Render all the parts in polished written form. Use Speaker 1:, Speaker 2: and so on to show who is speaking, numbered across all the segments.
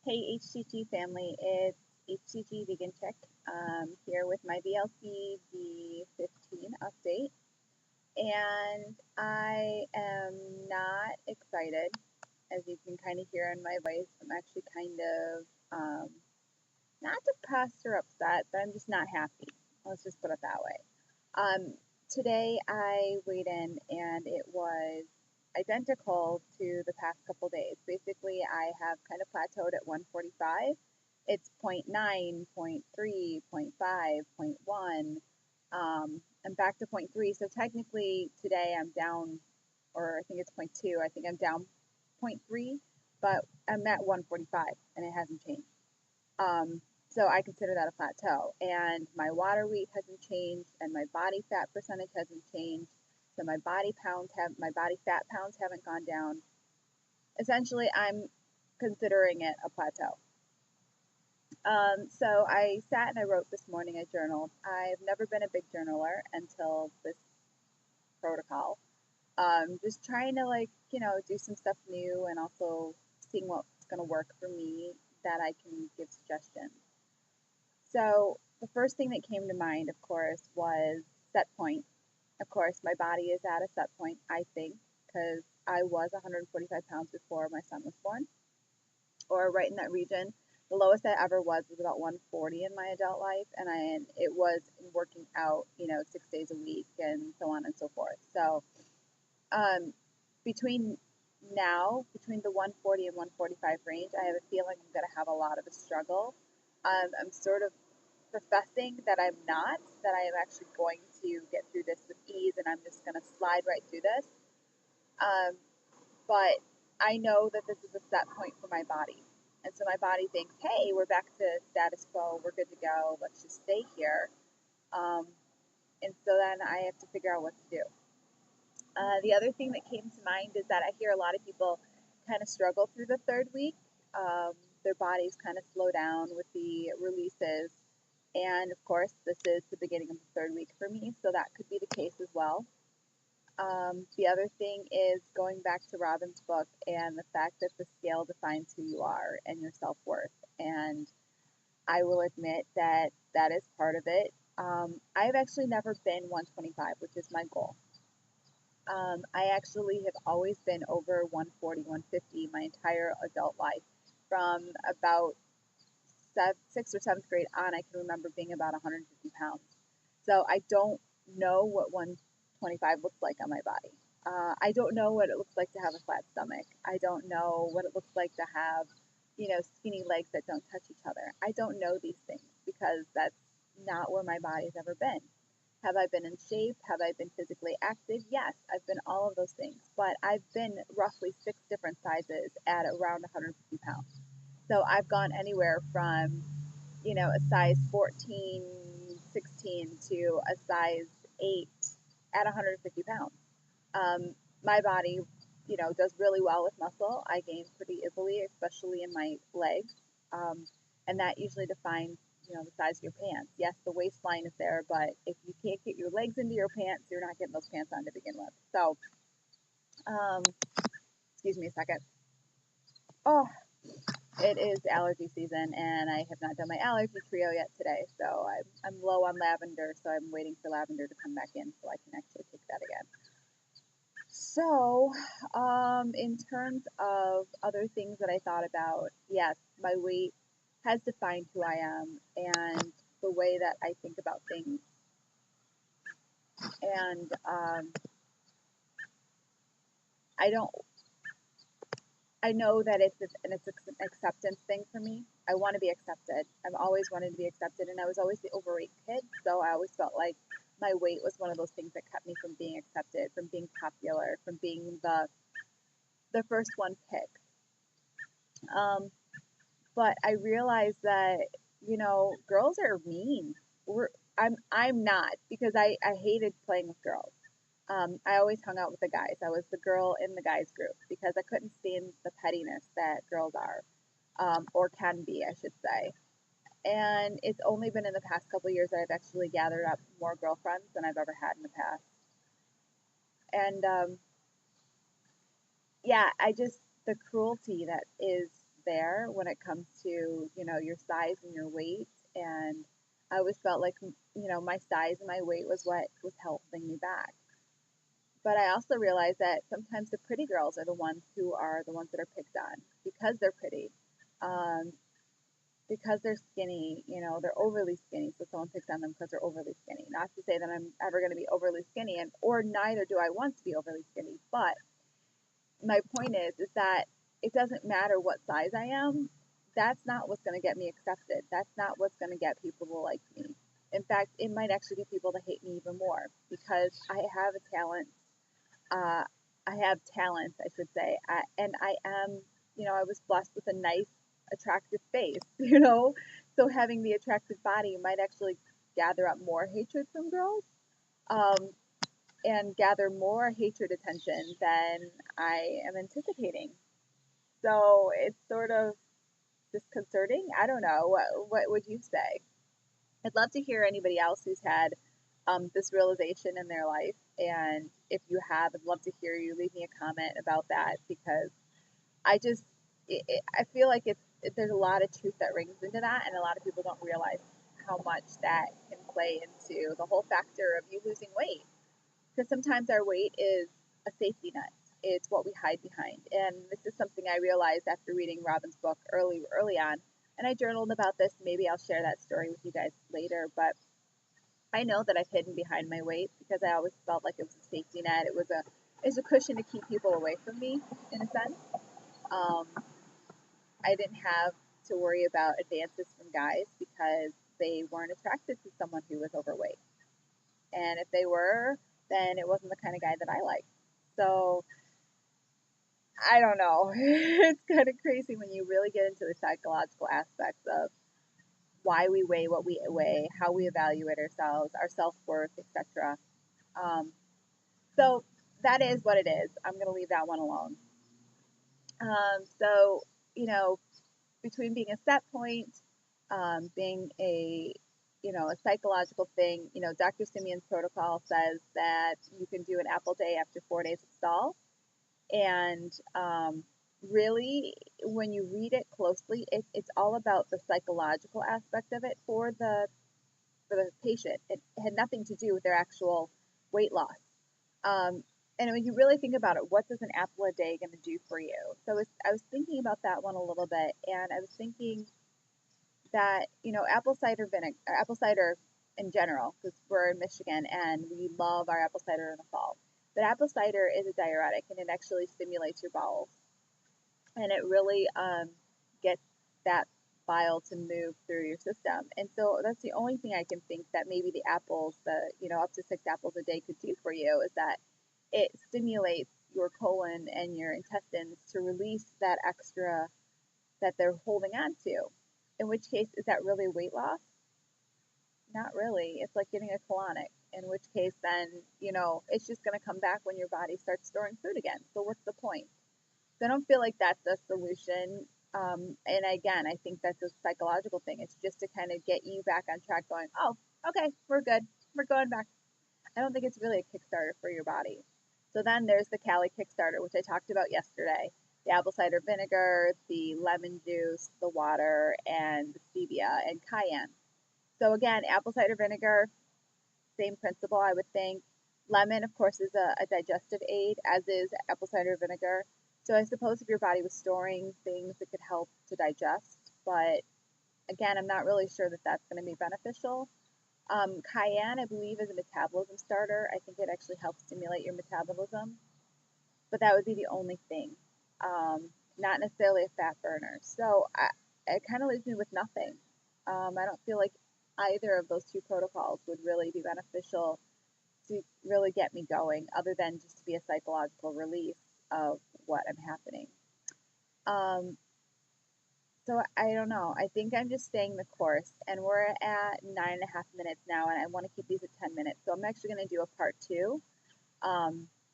Speaker 1: Hey HCG family, it's HCGVeganChic here with my vlcd15 update, and I am not excited, as you can kind of hear in my voice. I'm actually kind of not depressed or upset, but I'm just not happy. Let's just put it that way. Today I weighed in and it was identical to the past couple days. Basically, I have kind of plateaued at 145. It's 0.9, 0.3, 0.5, 0.1. I'm back to 0.3. So technically today I'm down, or I think it's 0.2. I think I'm down 0.3, but I'm at 145 and it hasn't changed. So I consider that a plateau, and my water weight hasn't changed, and my body fat percentage hasn't changed. So my body fat pounds haven't gone down. Essentially, I'm considering it a plateau. So I sat and I wrote this morning. I journaled. I've never been a big journaler until this protocol. Just trying to do some stuff new, and also seeing what's going to work for me that I can give suggestions. So the first thing that came to mind, of course, was set point. Of course, my body is at a set point, I think, because I was 145 pounds before my son was born, or right in that region. The lowest I ever was about 140 in my adult life, and it was working out, 6 days a week and so on and so forth. So between the 140 and 145 range, I have a feeling I'm going to have a lot of a struggle. I'm sort of professing that I'm not, that I am actually going to get through this with ease, and I'm just going to slide right through this. But I know that this is a set point for my body. And so my body thinks, hey, we're back to status quo, we're good to go, let's just stay here. And so then I have to figure out what to do. The other thing that came to mind is that I hear a lot of people kind of struggle through the third week. Their bodies kind of slow down with the releases. And of course, this is the beginning of the third week for me, so that could be the case as well. The other thing is going back to Robin's book and the fact that the scale defines who you are and your self-worth. And I will admit that that is part of it. I've actually never been 125, which is my goal. I actually have always been over 140, 150 my entire adult life. From about 6th or 7th grade on, I can remember being about 150 pounds. So I don't know what 125 looks like on my body. I don't know what it looks like to have a flat stomach. I don't know what it looks like to have, skinny legs that don't touch each other. I don't know these things because that's not where my body's ever been. Have I been in shape? Have I been physically active? Yes, I've been all of those things. But I've been roughly 6 different sizes at around 150 pounds. So I've gone anywhere from, a size 14, 16 to a size 8 at 150 pounds. My body, does really well with muscle. I gain pretty easily, especially in my legs. And that usually defines, the size of your pants. Yes, the waistline is there, but if you can't get your legs into your pants, you're not getting those pants on to begin with. So, excuse me a second. Oh, it is allergy season, and I have not done my allergy trio yet today, so I'm low on lavender, so I'm waiting for lavender to come back in so I can actually take that again. So, in terms of other things that I thought about, yes, my weight has defined who I am and the way that I think about things. And I know that it's an acceptance thing for me. I want to be accepted. I've always wanted to be accepted, and I was always the overweight kid, so I always felt like my weight was one of those things that kept me from being accepted, from being popular, from being the first one picked. But I realized that, girls are mean. I'm not, because I hated playing with girls. I always hung out with the guys. I was the girl in the guys group because I couldn't stand the pettiness that girls are, or can be, I should say. And it's only been in the past couple of years that I've actually gathered up more girlfriends than I've ever had in the past. And yeah, the cruelty that is there when it comes to, you know, your size and your weight. And I always felt like, you know, my size and my weight was what was holding me back. But I also realized that sometimes the pretty girls are the ones who are the ones that are picked on because they're pretty, um, because they're skinny, you know, they're overly skinny. So someone picks on them because they're overly skinny. Not to say that I'm ever going to be overly skinny, and or neither do I want to be overly skinny. But my point is that it doesn't matter what size I am. That's not what's going to get me accepted. That's not what's going to get people to like me. In fact, it might actually get people to hate me even more because I have a talent. Uh, I have talents, I should say, and I am, you know, I was blessed with a nice, attractive face, you know. So having the attractive body might actually gather up more hatred from girls, um, and gather more hatred attention than I am anticipating. So it's sort of disconcerting. I don't know. What would you say? I'd love to hear anybody else who's had this realization in their life. And if you have, I'd love to hear you leave me a comment about that because I just, I feel like there's a lot of truth that rings into that. And a lot of people don't realize how much that can play into the whole factor of you losing weight. Because sometimes our weight is a safety net. It's what we hide behind. And this is something I realized after reading Robin's book early on. And I journaled about this. Maybe I'll share that story with you guys later. But I know that I've hidden behind my weight because I always felt like it was a safety net. It was a cushion to keep people away from me, in a sense. Um, I didn't have to worry about advances from guys because they weren't attracted to someone who was overweight. And if they were, then it wasn't the kind of guy that I liked. So I don't know. It's kind of crazy when you really get into the psychological aspects of why we weigh what we weigh, how we evaluate ourselves, our self-worth, etc. So that is what it is. I'm going to leave that one alone. So, you know, between being a set point, being a, you know, a psychological thing, you know, Dr. Simeon's protocol says that you can do an apple day after 4 days of stall. And really, when you read it closely, it's all about the psychological aspect of it for the patient. It had nothing to do with their actual weight loss. And when you really think about it, what does an apple a day going to do for you? So I was thinking about that one a little bit, and I was thinking that, you know, apple cider in general, because we're in Michigan and we love our apple cider in the fall. But apple cider is a diuretic, and it actually stimulates your bowels, and it really gets that bile to move through your system. And so that's the only thing I can think that maybe the apples, you know, up to 6 apples a day could do for you is that it stimulates your colon and your intestines to release that extra that they're holding on to. In which case, is that really weight loss? Not really. It's like getting a colonic, in which case then, you know, it's just going to come back when your body starts storing food again. So what's the point? So I don't feel like that's the solution. And again, I think that's a psychological thing. It's just to kind of get you back on track going, oh, okay, we're good. We're going back. I don't think it's really a Kickstarter for your body. So then there's the Cali Kickstarter, which I talked about yesterday. The apple cider vinegar, the lemon juice, the water, and the stevia and cayenne. So again, apple cider vinegar, same principle, I would think. Lemon, of course, is a digestive aid, as is apple cider vinegar. So I suppose if your body was storing things that could help to digest, but again, I'm not really sure that that's going to be beneficial. Cayenne, I believe, is a metabolism starter. I think it actually helps stimulate your metabolism, but that would be the only thing. Not necessarily a fat burner. So it kind of leaves me with nothing. I don't feel like either of those two protocols would really be beneficial to really get me going, other than just to be a psychological release of what I'm happening. So I don't know. I think I'm just staying the course, and we're at 9.5 minutes now, and I want to keep these at 10 minutes. So I'm actually going to do a part 2,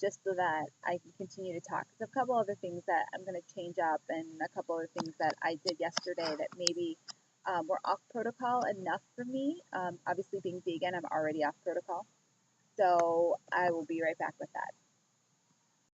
Speaker 1: just so that I can continue to talk. There's a couple other things that I'm going to change up, and a couple other things that I did yesterday that maybe were off protocol enough for me. Obviously, being vegan, I'm already off protocol. So I will be right back with that.